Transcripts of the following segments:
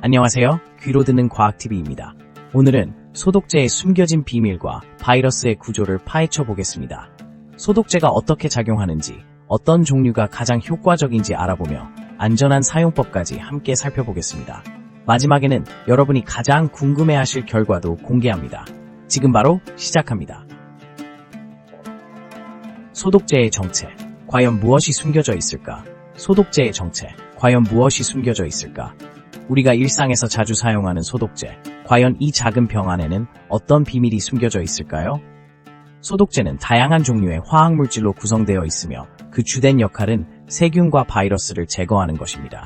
안녕하세요. 귀로 듣는 과학TV입니다. 오늘은 소독제의 숨겨진 비밀과 바이러스의 구조를 파헤쳐 보겠습니다. 소독제가 어떻게 작용하는지, 어떤 종류가 가장 효과적인지 알아보며 안전한 사용법까지 함께 살펴보겠습니다. 마지막에는 여러분이 가장 궁금해하실 결과도 공개합니다. 지금 바로 시작합니다. 소독제의 정체, 과연 무엇이 숨겨져 있을까? 소독제의 정체, 과연 무엇이 숨겨져 있을까? 우리가 일상에서 자주 사용하는 소독제, 과연 이 작은 병 안에는 어떤 비밀이 숨겨져 있을까요? 소독제는 다양한 종류의 화학물질로 구성되어 있으며 그 주된 역할은 세균과 바이러스를 제거하는 것입니다.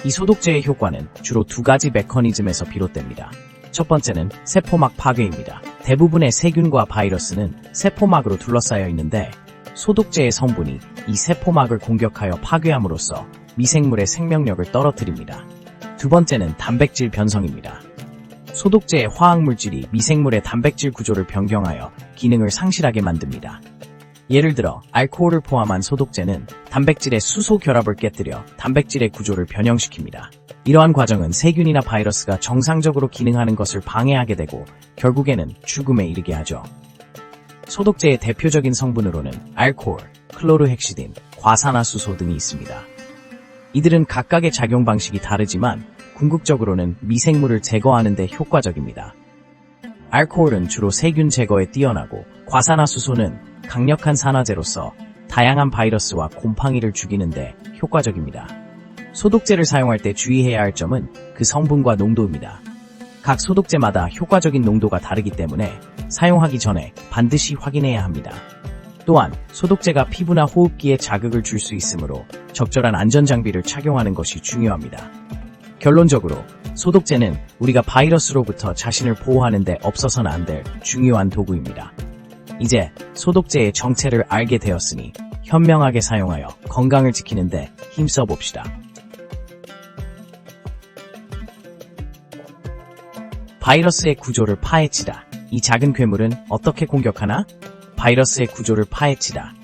이 소독제의 효과는 주로 두 가지 메커니즘에서 비롯됩니다. 첫 번째는 세포막 파괴입니다. 대부분의 세균과 바이러스는 세포막으로 둘러싸여 있는데 소독제의 성분이 이 세포막을 공격하여 파괴함으로써 미생물의 생명력을 떨어뜨립니다. 두 번째는 단백질 변성입니다. 소독제의 화학물질이 미생물의 단백질 구조를 변경하여 기능을 상실하게 만듭니다. 예를 들어 알코올을 포함한 소독제는 단백질의 수소 결합을 깨뜨려 단백질의 구조를 변형시킵니다. 이러한 과정은 세균이나 바이러스가 정상적으로 기능하는 것을 방해하게 되고 결국에는 죽음에 이르게 하죠. 소독제의 대표적인 성분으로는 알코올, 클로르헥시딘, 과산화수소 등이 있습니다. 이들은 각각의 작용 방식이 다르지만 궁극적으로는 미생물을 제거하는 데 효과적입니다. 알코올은 주로 세균 제거에 뛰어나고 과산화수소는 강력한 산화제로서 다양한 바이러스와 곰팡이를 죽이는 데 효과적입니다. 소독제를 사용할 때 주의해야 할 점은 그 성분과 농도입니다. 각 소독제마다 효과적인 농도가 다르기 때문에 사용하기 전에 반드시 확인해야 합니다. 또한 소독제가 피부나 호흡기에 자극을 줄 수 있으므로 적절한 안전장비를 착용하는 것이 중요합니다. 결론적으로 소독제는 우리가 바이러스로부터 자신을 보호하는 데 없어서는 안 될 중요한 도구입니다. 이제 소독제의 정체를 알게 되었으니 현명하게 사용하여 건강을 지키는 데 힘써 봅시다. 바이러스의 구조를 파헤치다. 이 작은 괴물은 어떻게 공격하나? 바이러스의 구조를 파헤치다.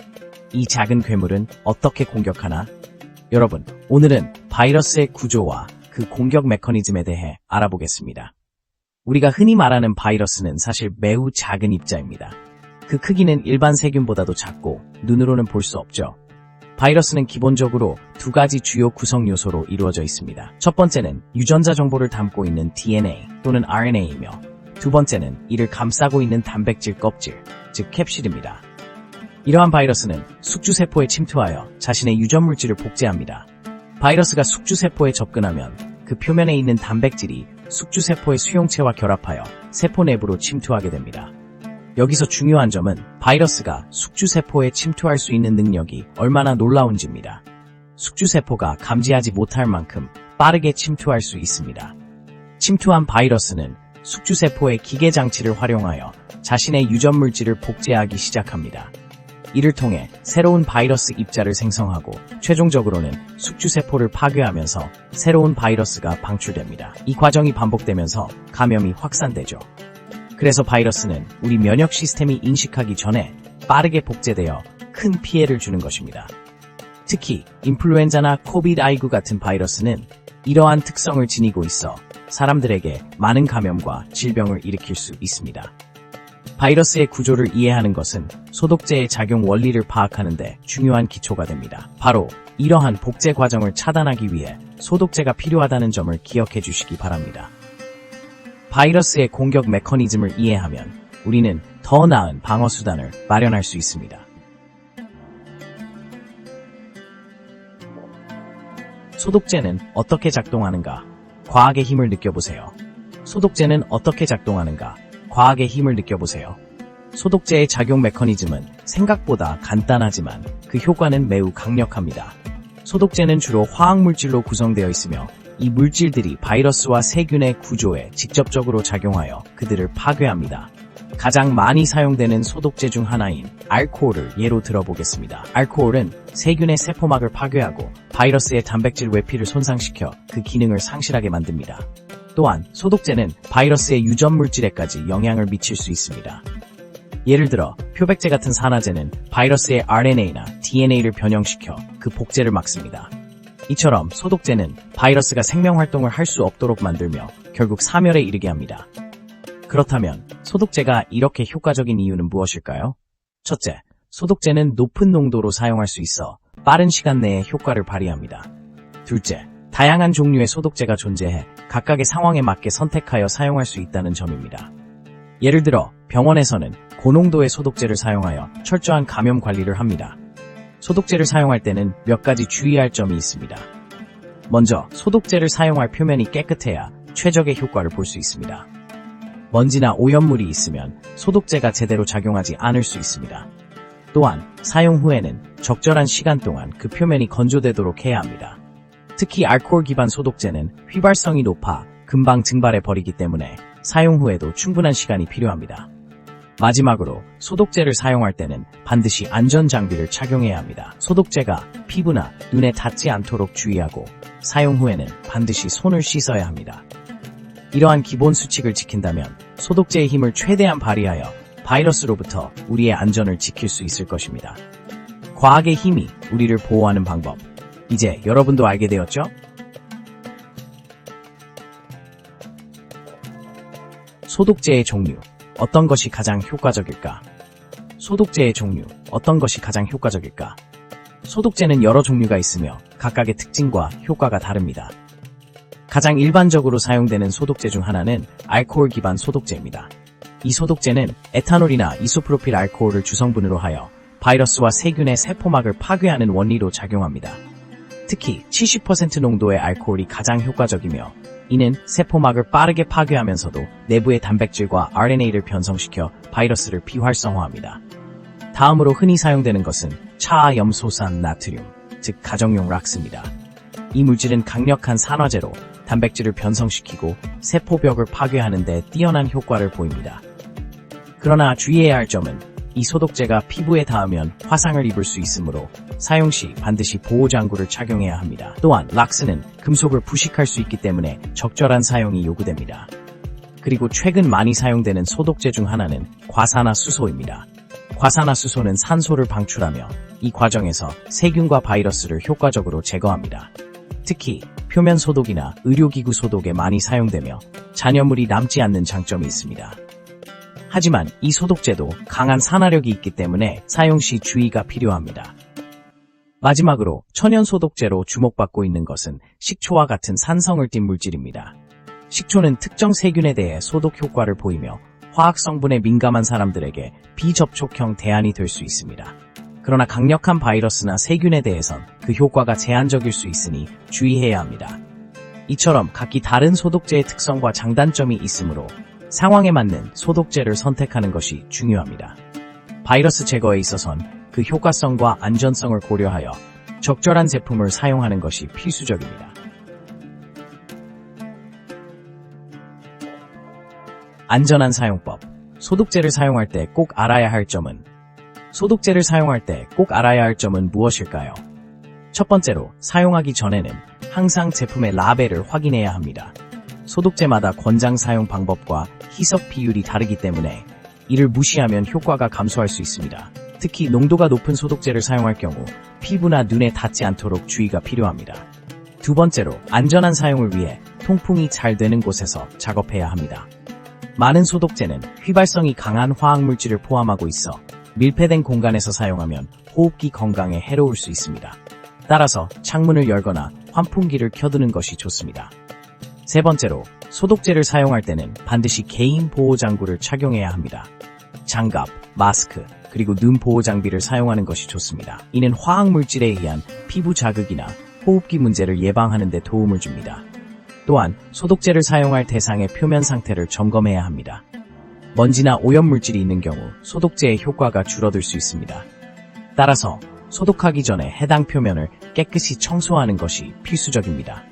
이 작은 괴물은 어떻게 공격하나? 여러분, 오늘은 바이러스의 구조와 그 공격 메커니즘에 대해 알아보겠습니다. 우리가 흔히 말하는 바이러스는 사실 매우 작은 입자입니다. 그 크기는 일반 세균보다도 작고 눈으로는 볼 수 없죠. 바이러스는 기본적으로 두 가지 주요 구성 요소로 이루어져 있습니다. 첫 번째는 유전자 정보를 담고 있는 DNA 또는 RNA이며 두 번째는 이를 감싸고 있는 단백질 껍질, 즉 캡슐입니다. 이러한 바이러스는 숙주세포에 침투하여 자신의 유전물질을 복제합니다. 바이러스가 숙주세포에 접근하면 그 표면에 있는 단백질이 숙주세포의 수용체와 결합하여 세포 내부로 침투하게 됩니다. 여기서 중요한 점은 바이러스가 숙주세포에 침투할 수 있는 능력이 얼마나 놀라운지입니다. 숙주세포가 감지하지 못할 만큼 빠르게 침투할 수 있습니다. 침투한 바이러스는 숙주세포의 기계장치를 활용하여 자신의 유전물질을 복제하기 시작합니다. 이를 통해 새로운 바이러스 입자를 생성하고 최종적으로는 숙주세포를 파괴하면서 새로운 바이러스가 방출됩니다. 이 과정이 반복되면서 감염이 확산되죠. 그래서 바이러스는 우리 면역 시스템이 인식하기 전에 빠르게 복제되어 큰 피해를 주는 것입니다. 특히 인플루엔자나 코비드-19 같은 바이러스는 이러한 특성을 지니고 있어 사람들에게 많은 감염과 질병을 일으킬 수 있습니다. 바이러스의 구조를 이해하는 것은 소독제의 작용 원리를 파악하는 데 중요한 기초가 됩니다. 바로 이러한 복제 과정을 차단하기 위해 소독제가 필요하다는 점을 기억해 주시기 바랍니다. 바이러스의 공격 메커니즘을 이해하면 우리는 더 나은 방어 수단을 마련할 수 있습니다. 소독제는 어떻게 작동하는가? 과학의 힘을 느껴보세요. 소독제는 어떻게 작동하는가? 과학의 힘을 느껴보세요. 소독제의 작용 메커니즘은 생각보다 간단하지만 그 효과는 매우 강력합니다. 소독제는 주로 화학물질로 구성되어 있으며 이 물질들이 바이러스와 세균의 구조에 직접적으로 작용하여 그들을 파괴합니다. 가장 많이 사용되는 소독제 중 하나인 알코올을 예로 들어보겠습니다. 알코올은 세균의 세포막을 파괴하고 바이러스의 단백질 외피를 손상시켜 그 기능을 상실하게 만듭니다. 또한 소독제는 바이러스의 유전물질에까지 영향을 미칠 수 있습니다. 예를 들어 표백제 같은 산화제는 바이러스의 RNA나 DNA를 변형시켜 그 복제를 막습니다. 이처럼 소독제는 바이러스가 생명활동을 할 수 없도록 만들며 결국 사멸에 이르게 합니다. 그렇다면 소독제가 이렇게 효과적인 이유는 무엇일까요? 첫째, 소독제는 높은 농도로 사용할 수 있어 빠른 시간 내에 효과를 발휘합니다. 둘째, 다양한 종류의 소독제가 존재해 각각의 상황에 맞게 선택하여 사용할 수 있다는 점입니다. 예를 들어 병원에서는 고농도의 소독제를 사용하여 철저한 감염 관리를 합니다. 소독제를 사용할 때는 몇 가지 주의할 점이 있습니다. 먼저 소독제를 사용할 표면이 깨끗해야 최적의 효과를 볼 수 있습니다. 먼지나 오염물이 있으면 소독제가 제대로 작용하지 않을 수 있습니다. 또한 사용 후에는 적절한 시간 동안 그 표면이 건조되도록 해야 합니다. 특히 알코올 기반 소독제는 휘발성이 높아 금방 증발해 버리기 때문에 사용 후에도 충분한 시간이 필요합니다. 마지막으로 소독제를 사용할 때는 반드시 안전장비를 착용해야 합니다. 소독제가 피부나 눈에 닿지 않도록 주의하고 사용 후에는 반드시 손을 씻어야 합니다. 이러한 기본 수칙을 지킨다면 소독제의 힘을 최대한 발휘하여 바이러스로부터 우리의 안전을 지킬 수 있을 것입니다. 과학의 힘이 우리를 보호하는 방법, 이제 여러분도 알게 되었죠? 소독제의 종류, 어떤 것이 가장 효과적일까? 소독제의 종류, 어떤 것이 가장 효과적일까? 소독제는 여러 종류가 있으며 각각의 특징과 효과가 다릅니다. 가장 일반적으로 사용되는 소독제 중 하나는 알코올 기반 소독제입니다. 이 소독제는 에탄올이나 이소프로필 알코올을 주성분으로 하여 바이러스와 세균의 세포막을 파괴하는 원리로 작용합니다. 특히 70% 농도의 알코올이 가장 효과적이며 이는 세포막을 빠르게 파괴하면서도 내부의 단백질과 RNA를 변성시켜 바이러스를 비활성화합니다. 다음으로 흔히 사용되는 것은 차염소산 나트륨, 즉 가정용 락스입니다. 이 물질은 강력한 산화제로 단백질을 변성시키고 세포벽을 파괴하는 데 뛰어난 효과를 보입니다. 그러나 주의해야 할 점은 이 소독제가 피부에 닿으면 화상을 입을 수 있으므로 사용 시 반드시 보호장구를 착용해야 합니다. 또한 락스는 금속을 부식할 수 있기 때문에 적절한 사용이 요구됩니다. 그리고 최근 많이 사용되는 소독제 중 하나는 과산화수소입니다. 과산화수소는 산소를 방출하며 이 과정에서 세균과 바이러스를 효과적으로 제거합니다. 특히 표면 소독이나 의료기구 소독에 많이 사용되며 잔여물이 남지 않는 장점이 있습니다. 하지만 이 소독제도 강한 산화력이 있기 때문에 사용 시 주의가 필요합니다. 마지막으로 천연 소독제로 주목받고 있는 것은 식초와 같은 산성을 띤 물질입니다. 식초는 특정 세균에 대해 소독 효과를 보이며 화학 성분에 민감한 사람들에게 비접촉형 대안이 될 수 있습니다. 그러나 강력한 바이러스나 세균에 대해선 그 효과가 제한적일 수 있으니 주의해야 합니다. 이처럼 각기 다른 소독제의 특성과 장단점이 있으므로 상황에 맞는 소독제를 선택하는 것이 중요합니다. 바이러스 제거에 있어선 그 효과성과 안전성을 고려하여 적절한 제품을 사용하는 것이 필수적입니다. 안전한 사용법. 소독제를 사용할 때 꼭 알아야 할 점은 무엇일까요? 첫 번째로 사용하기 전에는 항상 제품의 라벨을 확인해야 합니다. 소독제마다 권장 사용 방법과 희석 비율이 다르기 때문에 이를 무시하면 효과가 감소할 수 있습니다. 특히 농도가 높은 소독제를 사용할 경우 피부나 눈에 닿지 않도록 주의가 필요합니다. 두 번째로 안전한 사용을 위해 통풍이 잘 되는 곳에서 작업해야 합니다. 많은 소독제는 휘발성이 강한 화학물질을 포함하고 있어 밀폐된 공간에서 사용하면 호흡기 건강에 해로울 수 있습니다. 따라서 창문을 열거나 환풍기를 켜두는 것이 좋습니다. 세 번째로 소독제를 사용할 때는 반드시 개인 보호장구를 착용해야 합니다. 장갑, 마스크, 그리고 눈 보호 장비를 사용하는 것이 좋습니다. 이는 화학물질에 의한 피부 자극이나 호흡기 문제를 예방하는 데 도움을 줍니다. 또한 소독제를 사용할 대상의 표면 상태를 점검해야 합니다. 먼지나 오염물질이 있는 경우 소독제의 효과가 줄어들 수 있습니다. 따라서 소독하기 전에 해당 표면을 깨끗이 청소하는 것이 필수적입니다.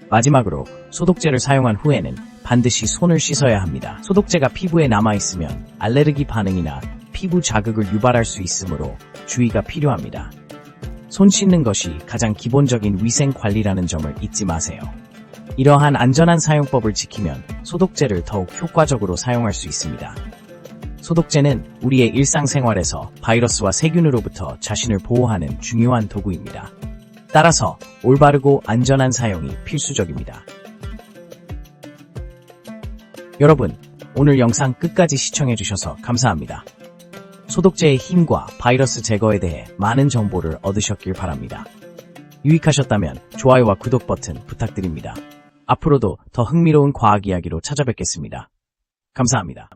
마지막으로 소독제를 사용한 후에는 반드시 손을 씻어야 합니다. 소독제가 피부에 남아있으면 알레르기 반응이나 피부 자극을 유발할 수 있으므로 주의가 필요합니다. 손 씻는 것이 가장 기본적인 위생 관리라는 점을 잊지 마세요. 이러한 안전한 사용법을 지키면 소독제를 더욱 효과적으로 사용할 수 있습니다. 소독제는 우리의 일상생활에서 바이러스와 세균으로부터 자신을 보호하는 중요한 도구입니다. 따라서 올바르고 안전한 사용이 필수적입니다. 여러분, 오늘 영상 끝까지 시청해주셔서 감사합니다. 소독제의 힘과 바이러스 제거에 대해 많은 정보를 얻으셨길 바랍니다. 유익하셨다면 좋아요와 구독 버튼 부탁드립니다. 앞으로도 더 흥미로운 과학 이야기로 찾아뵙겠습니다. 감사합니다.